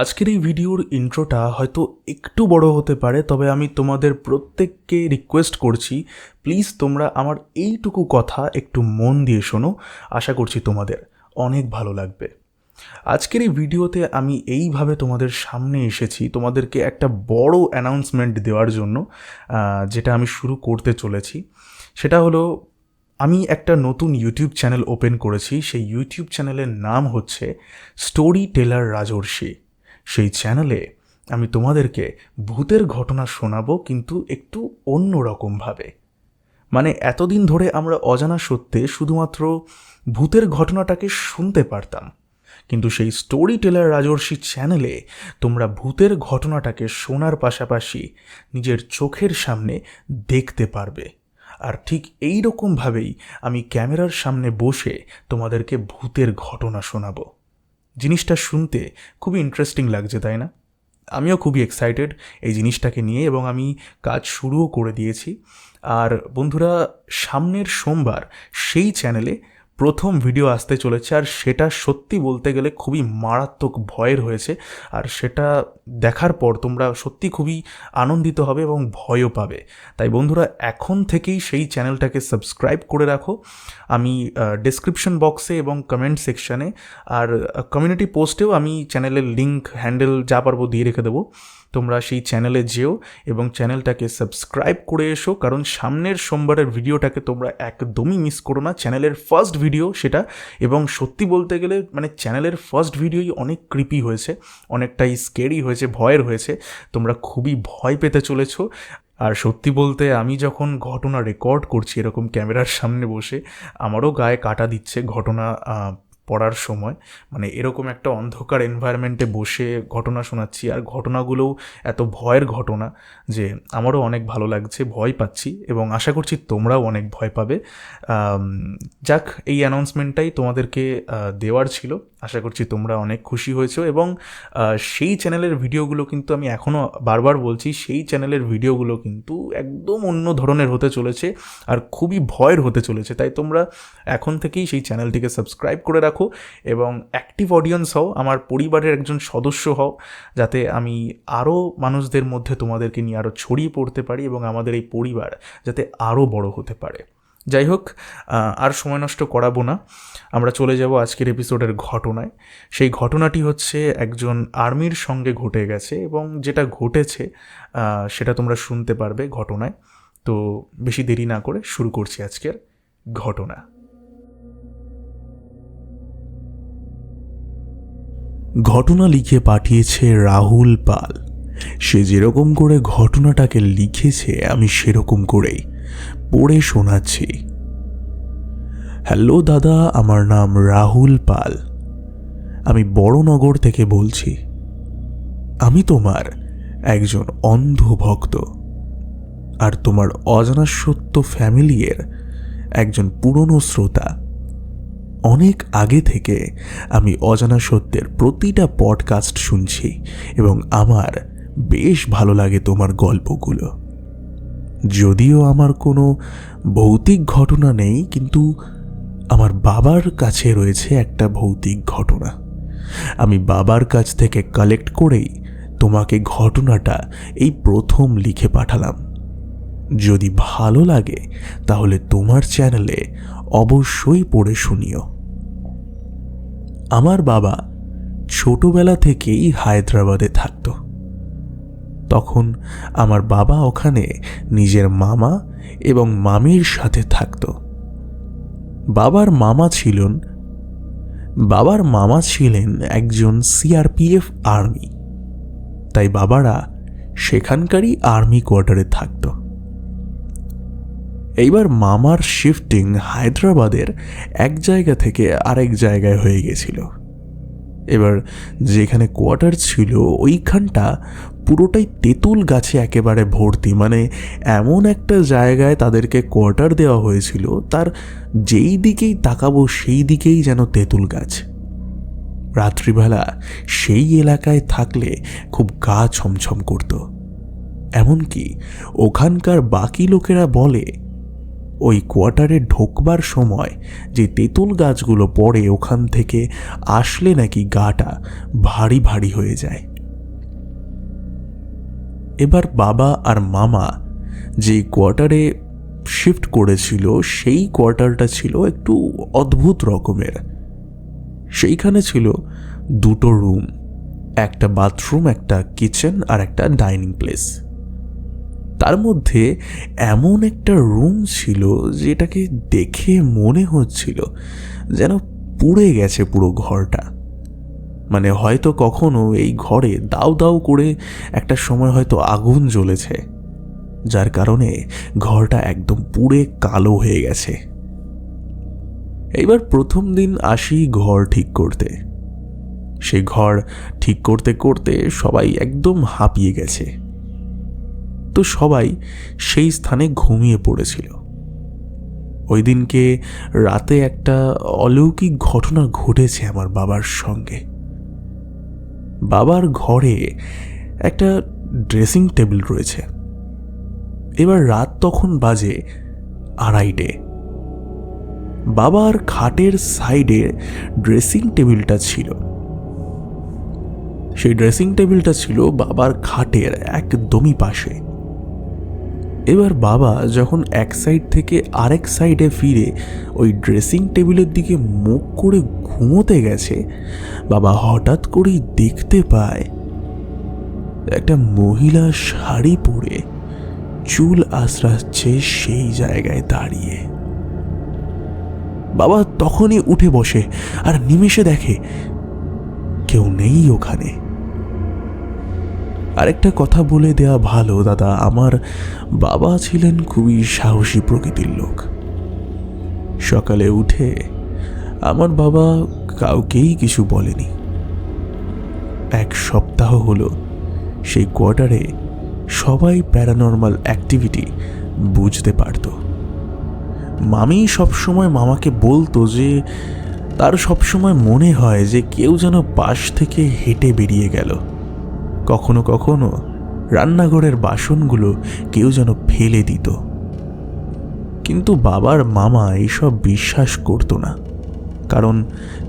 আজকের এই ভিডিওর ইন্ট্রোটা হয়তো একটু বড় হতে পারে, তবে আমি তোমাদের প্রত্যেককে রিকোয়েস্ট করছি, প্লিজ তোমরা আমার এইটুকু কথা একটু মন দিয়ে শোনো। আশা করছি তোমাদের অনেক ভালো লাগবে। আজকের এই ভিডিওতে আমি এইভাবে তোমাদের সামনে এসেছি তোমাদেরকে একটা বড় অ্যানাউন্সমেন্ট দেওয়ার জন্য, যেটা আমি শুরু করতে চলেছি। সেটা হলো, আমি একটা নতুন ইউটিউব চ্যানেল ওপেন করেছি। সেই ইউটিউব চ্যানেলের নাম হচ্ছে স্টোরি টেলার রাজর্ষি। সেই চ্যানেলে আমি তোমাদেরকে ভূতের ঘটনা শোনাবো, কিন্তু একটু অন্য রকমভাবে। মানে এতদিন ধরে আমরা অজানা সত্ত্বে শুধুমাত্র ভূতের ঘটনাটাকে শুনতে পারতাম, কিন্তু সেই স্টোরি টেলার রাজর্ষি চ্যানেলে তোমরা ভূতের ঘটনাটাকে শোনার পাশাপাশি নিজের চোখের সামনে দেখতে পারবে। আর ঠিক এই রকমভাবেই আমি ক্যামেরার সামনে বসে তোমাদেরকে ভূতের ঘটনা শোনাবো। জিনিসটা শুনতে খুবই ইন্টারেস্টিং লাগছে, তাই না? আমিও খুবই এক্সাইটেড এই জিনিসটাকে নিয়ে, এবং আমি কাজ শুরুও করে দিয়েছি। আর বন্ধুরা, সামনের সোমবার সেই চ্যানেলে প্রথম ভিডিও আসতে চলেছে, আর সেটা সত্যি বলতে গেলে খুবই মারাত্মক ভয়ের হয়েছে। আর সেটা দেখার পর তোমরা সত্যি খুবই আনন্দিত হবে এবং ভয়ও পাবে। তাই বন্ধুরা, এখন থেকেই সেই চ্যানেলটাকে সাবস্ক্রাইব করে রাখো। আমি ডেসক্রিপশন বক্সে এবং কমেন্ট সেকশানে আর কমিউনিটি পোস্টেও আমি চ্যানেলের লিঙ্ক, হ্যান্ডেল যা পারবো দিয়ে রেখে দেবো। তোমরা সেই চ্যানেলে যেও এবং চ্যানেলটাকে সাবস্ক্রাইব করে এসো, কারণ সামনের সোমবারের ভিডিওটাকে তোমরা একদমই মিস করো না। চ্যানেলের ফার্স্ট ভিডিও সেটা, এবং সত্যি বলতে গেলে মানে চ্যানেলের ফার্স্ট ভিডিওই অনেক ক্রিপি হয়েছে, অনেকটাই স্কেরি হয়েছে, ভয়ের হয়েছে। তোমরা খুবই ভয় পেতে চলেছো। আর সত্যি বলতে আমি যখন ঘটনা রেকর্ড করছি এরকম ক্যামেরার সামনে বসে, আমারও গায়ে কাটা দিচ্ছে ঘটনা পড়ার সময়। মানে এরকম একটা অন্ধকার এনভায়রনমেন্টে বসে ঘটনা শোনাচ্ছি, আর ঘটনাগুলোও এত ভয়ের ঘটনা যে আমারও অনেক ভালো লাগছে, ভয় পাচ্ছি, এবং আশা করছি তোমরাও অনেক ভয় পাবে। যাক, এই অ্যানাউন্সমেন্টটাই তোমাদেরকে দেওয়ার ছিল। আশা করছি তোমরা অনেক খুশি হয়েছো, এবং সেই চ্যানেলের ভিডিওগুলো কিন্তু আমি এখনও বারবার বলছি, সেই চ্যানেলের ভিডিওগুলো কিন্তু একদম অন্য ধরনের হতে চলেছে আর খুবই ভয়ের হতে চলেছে। তাই তোমরা এখন থেকেই সেই চ্যানেলটিকে সাবস্ক্রাইব করে রাখো এবং অ্যাক্টিভ অডিয়েন্স হও, আমার পরিবারের একজন সদস্য হও, যাতে আমি আরও মানুষদের মধ্যে তোমাদেরকে নিয়ে আরও ছড়িয়ে পড়তে পারি এবং আমাদের এই পরিবার যাতে আরও বড় হতে পারে। যাই হোক, আর সময় নষ্ট করাবো না, আমরা চলে যাব আজকের এপিসোডের ঘটনায়। সেই ঘটনাটি হচ্ছে একজন আর্মির সঙ্গে ঘটে গেছে, এবং যেটা ঘটেছে সেটা তোমরা শুনতে পারবে ঘটনায়। তো বেশি দেরি না করে শুরু করছি আজকের ঘটনা। ঘটনা লিখে পাঠিয়েছে রাহুল পাল। সে যেরকম করে ঘটনাটাকে লিখেছে আমি সেরকম করেই পড়ে শোনাচ্ছি। হ্যালো দাদা, আমার নাম রাহুল পাল, আমি বড়নগর থেকে বলছি। আমি তোমার একজন অন্ধ ভক্ত, আর তোমার অজানা সত্য ফ্যামিলির একজন পুরনো শ্রোতা। অনেক আগে থেকে আমি অজানা সত্যের প্রতিটা পডকাস্ট শুনছি, এবং আমার বেশ ভালো লাগে তোমার গল্পগুলো। যদিও আমার কোনো ভৌতিক ঘটনা নেই, কিন্তু আমার বাবার কাছে রয়েছে একটা ভৌতিক ঘটনা। আমি বাবার কাছ থেকে কালেক্ট করেই তোমাকে ঘটনাটা এই প্রথম লিখে পাঠালাম। যদি ভালো লাগে তাহলে তোমার চ্যানেলে অবশ্যই পড়ে শুনিও। আমার বাবা ছোটবেলা থেকেই হায়দ্রাবাদে থাকতো। তখন আমার বাবা ওখানে নিজের মামা এবং মামির সাথে থাকতো। বাবার মামা ছিলেন একজন সিআরপিএফ আর্মি, তাই বাবারা সেখানকারই আর্মি কোয়ার্টারে থাকতো। এইবার মামার শিফটিং হায়দ্রাবাদের এক জায়গা থেকে আরেক জায়গায় হয়ে গেছিল। এবার যেখানে কোয়ার্টার ছিল ওইখানটা পুরোটাই তেঁতুল গাছে একেবারে ভর্তি। মানে এমন একটা জায়গায় তাদেরকে কোয়ার্টার দেওয়া হয়েছিল, তার যেই দিকেই তাকাবো সেই দিকেই যেন তেঁতুল গাছ। রাত্রিবেলা সেই এলাকায় থাকলে খুব গা ছমছম করত। এমনকি ওখানকার বাকি লোকেরা বলে ওই কোয়ার্টারে ঢোকবার সময় যে তেঁতুল গাছগুলো পড়ে ওখান থেকে আসলে নাকি গাটা ভারী ভারী হয়ে যায়। এবার বাবা আর মামা যে কোয়ার্টারে শিফট করেছিল সেই কোয়ার্টারটা ছিল একটু অদ্ভুত রকমের। সেইখানে ছিল 2টো রুম, একটা বাথরুম, একটা কিচেন আর একটা ডাইনিং প্লেস। তার মধ্যে এমন একটা রুম ছিল যেটাকে দেখে মনে হচ্ছিল যেন পুড়ে গেছে পুরো ঘরটা। মানে হয়তো কখনো এই ঘরে দাউ দাউ করে একটা সময় হয়তো আগুন জ্বলেছে, যার কারণে ঘরটা একদম পুড়ে কালো হয়ে গেছে। এইবার প্রথম দিন আসি ঘর ঠিক করতে। সেই ঘর ঠিক করতে করতে সবাই একদম হাঁপিয়ে গেছে, তো সবাই সেই স্থানে ঘুমিয়ে পড়েছিল। ওই দিনকে রাতে একটা অলৌকিক ঘটনা ঘটেছে আমার বাবার সঙ্গে। বাবার ঘরে একটা ড্রেসিং টেবিল রয়েছে। এবার রাত তখন বাজে 2:30। বাবার খাটের সাইডে ড্রেসিং টেবিলটা ছিল। সেই ড্রেসিং টেবিলটা ছিল বাবার খাটের একদমই পাশে। এবার বাবা যখন এক সাইড থেকে আরেক সাইডে ফিরে ওই ড্রেসিং টেবিলের দিকে মুখ করে ঘুমোতে গেছে, বাবা হঠাৎ করেই দেখতে পায় একটা মহিলা শাড়ি পরে চুল আঁচড়াচ্ছে সেই জায়গায় দাঁড়িয়ে। বাবা তখনই উঠে বসে আর নিমেষে দেখে কেউ নেই ওখানে। আরেকটা কথা বলে দেয়া ভালো দাদা, আমার বাবা ছিলেন খুবই সাহসী প্রকৃতির লোক। সকালে উঠে আমার বাবা কাউকেই কিছু বলেনি। 1 সপ্তাহ হলো সেই কোয়ার্টারে সবাই প্যারানর্মাল অ্যাক্টিভিটি বুঝতে পারত। মামি সবসময় মামাকে বলতো যে তার সবসময় মনে হয় যে কেউ যেন পাশ থেকে হেঁটে বেরিয়ে গেল। কখনো কখনো রান্নাঘরের বাসনগুলো কেউ যেন ফেলে দিত। কিন্তু বাবার মামা এইসব বিশ্বাস করত না, কারণ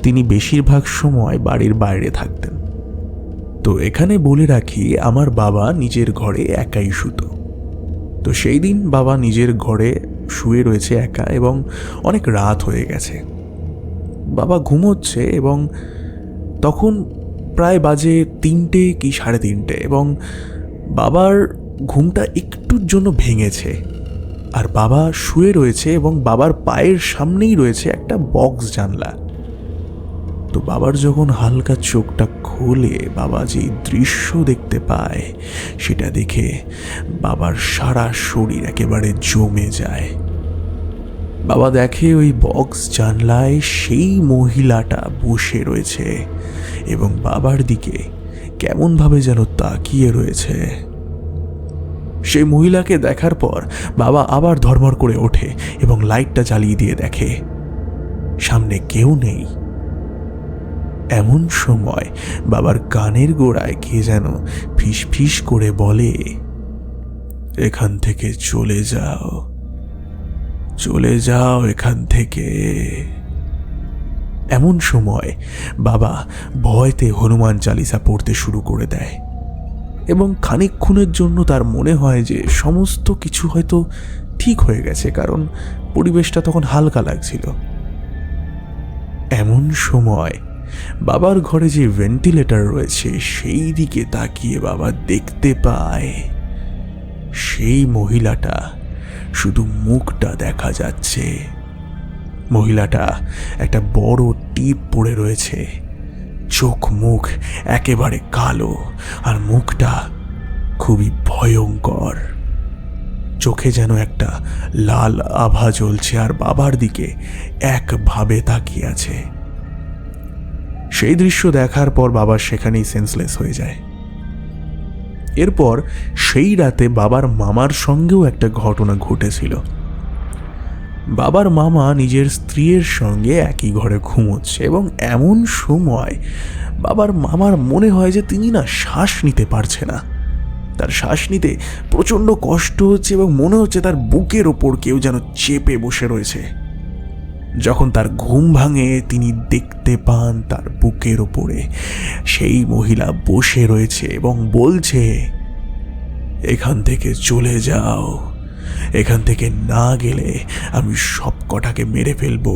তিনি বেশিরভাগ সময় বাড়ির বাইরে থাকতেন। তো এখানে বলে রাখি, আমার বাবা নিজের ঘরে একাই শুতো। তো সেই দিন বাবা নিজের ঘরে শুয়ে রয়েছে একা এবং অনেক রাত হয়ে গেছে। বাবা ঘুমোচ্ছে এবং তখন প্রায় বাজে 3টে কি 3:30 এবং বাবার ঘুমটা একটুর জন্য ভেঙেছে। আর বাবা শুয়ে রয়েছে এবং বাবার পায়ের সামনেই রয়েছে একটা বক্স জানলা। তো বাবার যখন হালকা চোখটা খোলে, বাবা যে দৃশ্য দেখতে পায় সেটা দেখে বাবার সারা শরীর একেবারে জমে যায়। বাবা দেখে ওই বক্স জানলায় সেই মহিলাটা বসে রয়েছে এবং বাবার দিকে কেমনভাবে যেন তাকিয়ে রয়েছে। সেই মহিলাকে দেখার পর বাবা আবার ধর্মর করে ওঠে এবং লাইটটা জ্বালিয়ে দিয়ে দেখে সামনে কেউ নেই। এমন সময় বাবার কানের গোড়ায় কে যেন ফিস ফিস করে বলে, এখান থেকে চলে যাও, চলে যাও এখান থেকে। এমন সময় বাবা ভয়তে হনুমান চালিসা পড়তে শুরু করে দেয় এবং খানিকক্ষণের জন্য তার মনে হয় যে সমস্ত কিছু হয়তো ঠিক হয়ে গেছে, কারণ পরিবেশটা তখন হালকা লাগছিল। এমন সময় বাবার ঘরে যে ভেন্টিলেটর রয়েছে সেই দিকে তাকিয়ে বাবা দেখতে পায় সেই মহিলাটা, শুধু মুখটা দেখা যাচ্ছে। মহিলাটা একটা বড় টিপ পরে রয়েছে, চোখ মুখ একেবারে কালো আর মুখটা খুবই ভয়ঙ্কর। চোখে যেন একটা লাল আভা জ্বলছে আর বাবার দিকে একভাবে তাকিয়ে আছে। সেই দৃশ্য দেখার পর বাবা সেখানেই সেন্সলেস হয়ে যায়। এরপর সেই রাতে বাবার মামার সঙ্গেও একটা ঘটনা ঘটেছিল। বাবার মামা নিজের স্ত্রীর সঙ্গে একই ঘরে ঘুমোচ্ছে এবং এমন সময় বাবার মামার মনে হয় যে তিনি না শ্বাস নিতে পারছে না তার শ্বাস নিতে প্রচণ্ড কষ্ট হচ্ছে এবং মনে হচ্ছে তার বুকের ওপর কেউ যেন চেপে বসে রয়েছে। যখন তার ঘুম ভাঙে তিনি দেখতে পান তার বুকের ওপরে সেই মহিলা বসে রয়েছে এবং বলছে, এখান থেকে চলে যাও, এখান থেকে না গেলে আমি সব কটাকে মেরে ফেলবো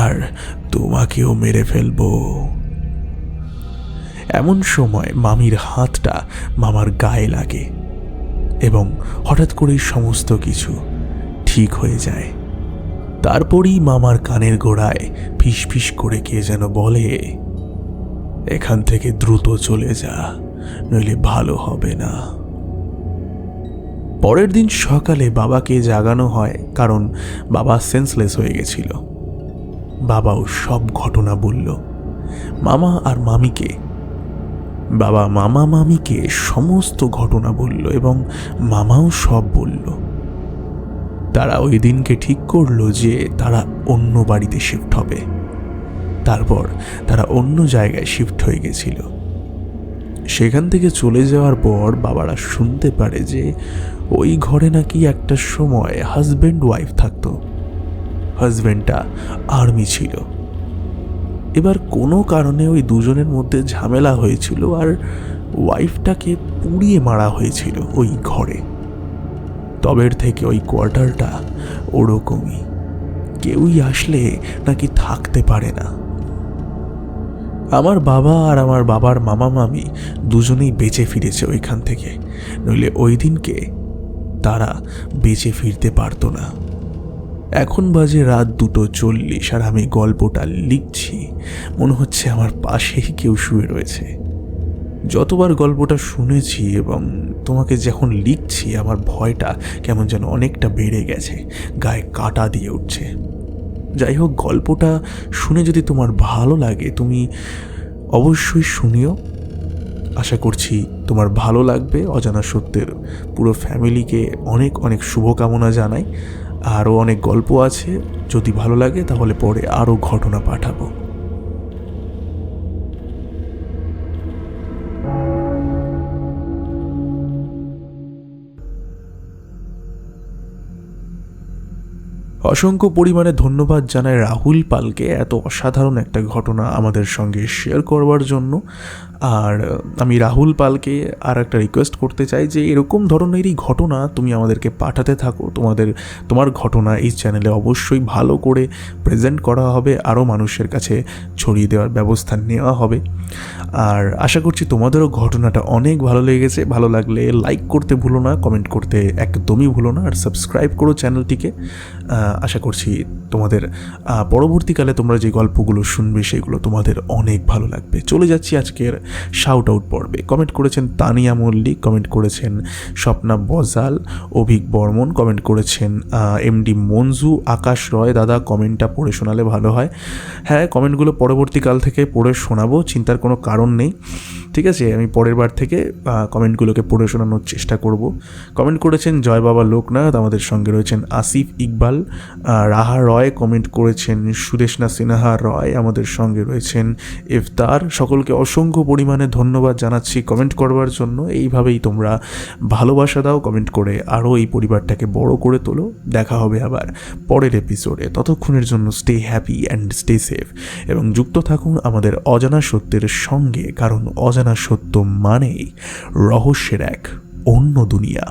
আর তোমাকেও মেরে ফেলবো। এমন সময় মামির হাতটা মামার গায়ে লাগে এবং হঠাৎ করেই সমস্ত কিছু ঠিক হয়ে যায়। তারপরই মামার কানের গোড়ায় ফিস ফিস করে কে যেন বলে, এখান থেকে দ্রুত চলে যা, নইলে ভালো হবে না। পরের দিন সকালে বাবাকে জাগানো হয়, কারণ বাবা সেন্সলেস হয়ে গেছিল। বাবাও সব ঘটনা বলল মামা আর মামিকে। বাবা মামা মামিকে সমস্ত ঘটনা বলল এবং মামাও সব বলল। তারা ওই দিনকে ঠিক করলো যে তারা অন্য বাড়িতে শিফট হবে। তারপর তারা অন্য জায়গায় শিফট হয়ে গেছিল। সেখান থেকে চলে যাওয়ার পর বাবারা শুনতে পারে যে ওই ঘরে নাকি একটা সময় হাজব্যান্ড ওয়াইফ থাকতো। হাজব্যান্ডটা আর্মি ছিল। এবার কোনো কারণে ওই দুজনের মধ্যে ঝামেলা হয়েছিল আর ওয়াইফটাকে পুড়িয়ে মারা হয়েছিল ওই ঘরে। তবের থেকে ওই কোয়ার্টারটা ওরকমই, কেউই আসলে নাকি থাকতে পারে না। আমার বাবা আর আমার বাবার মামা মামি দুজনেই বেঁচে ফিরেছে ওইখান থেকে, নইলে ওই দিনকে তারা বেঁচে ফিরতে পারতো না। এখন বাজে রাত 2:40 আর আমি গল্পটা লিখছি, মনে হচ্ছে আমার পাশেই কেউ শুয়ে রয়েছে। যতবার গল্পটা শুনেছি এবং তোমাকে যখন লিখছি আমার ভয়টা কেমন যেন অনেকটা বেড়ে গেছে, গায়ে কাঁটা দিয়ে উঠছে। যাই হোক, গল্পটা শুনে যদি তোমার ভালো লাগে তুমি অবশ্যই শুনিও। আশা করছি তোমার ভালো লাগবে। অজানা সত্যের পুরো ফ্যামিলিকে অনেক অনেক শুভকামনা জানাই। আরও অনেক গল্প আছে, যদি ভালো লাগে তাহলে পরে আরও ঘটনা পাঠাবো। অসংখ্য পরিমাণে ধন্যবাদ জানাই রাহুল পালকে এত অসাধারণ একটা ঘটনা আমাদের সঙ্গে শেয়ার করবার জন্য। আর আমি রাহুল পালকে আর একটা রিকোয়েস্ট করতে চাই যে এরকম ধরনেরই ঘটনা তুমি আমাদেরকে পাঠাতে থাকো। তোমার ঘটনা এই চ্যানেলে অবশ্যই ভালো করে প্রেজেন্ট করা হবে, আরও মানুষের কাছে ছড়িয়ে দেওয়ার ব্যবস্থা নেওয়া হবে। আর আশা করছি তোমাদেরও ঘটনাটা অনেক ভালো লেগেছে। ভালো লাগলে লাইক করতে ভুলো না, কমেন্ট করতে একদমই ভুলো না, আর সাবস্ক্রাইব করো চ্যানেলটিকে। আশা করছি তোমাদের পরবর্তীকালে তোমরা যে গল্পগুলো শুনবে সেগুলো তোমাদের অনেক ভালো লাগবে। চলে যাচ্ছি আজকের শাউট আউট পর্বে। কমেন্ট করেছেন তানিয়া মল্লিক, কমেন্ট করেছেন স্বপ্না বজাল, অভিক বর্মন, কমেন্ট করেছেন এমডি মঞ্জু, আকাশ রয়। দাদা কমেন্টটা পড়ে শোনালে ভালো হয়। হ্যাঁ, কমেন্টগুলো পরবর্তীকাল থেকে পড়ে শোনাবো, চিন্তার কোনো কারণ নেই। ঠিক আছে, আমি পরের বার থেকে কমেন্টগুলোকে পড়ে শোনানোর চেষ্টা করব। কমেন্ট করেছেন জয় বাবা লোকনাথ, আমাদের সঙ্গে রয়েছেন আসিফ ইকবাল, রাহা রয় কমেন্ট করেছেন, সুদেশনা সিনহা রয় আমাদের সঙ্গে রয়েছেন, ইফতার। সকলকে অসংখ্য পরিমাণে ধন্যবাদ জানাচ্ছি কমেন্ট করবার জন্য। এইভাবেই তোমরা ভালোবাসা দাও কমেন্ট করে, আরও এই পরিবারটাকে বড় করে তোলো। দেখা হবে আবার পরের এপিসোডে। ততক্ষণের জন্য stay happy and stay safe এবং যুক্ত থাকুন আমাদের অজানা সত্যের সঙ্গে, কারণ অজানা সত্য মানেই রহস্যের এক অন্য দুনিয়া।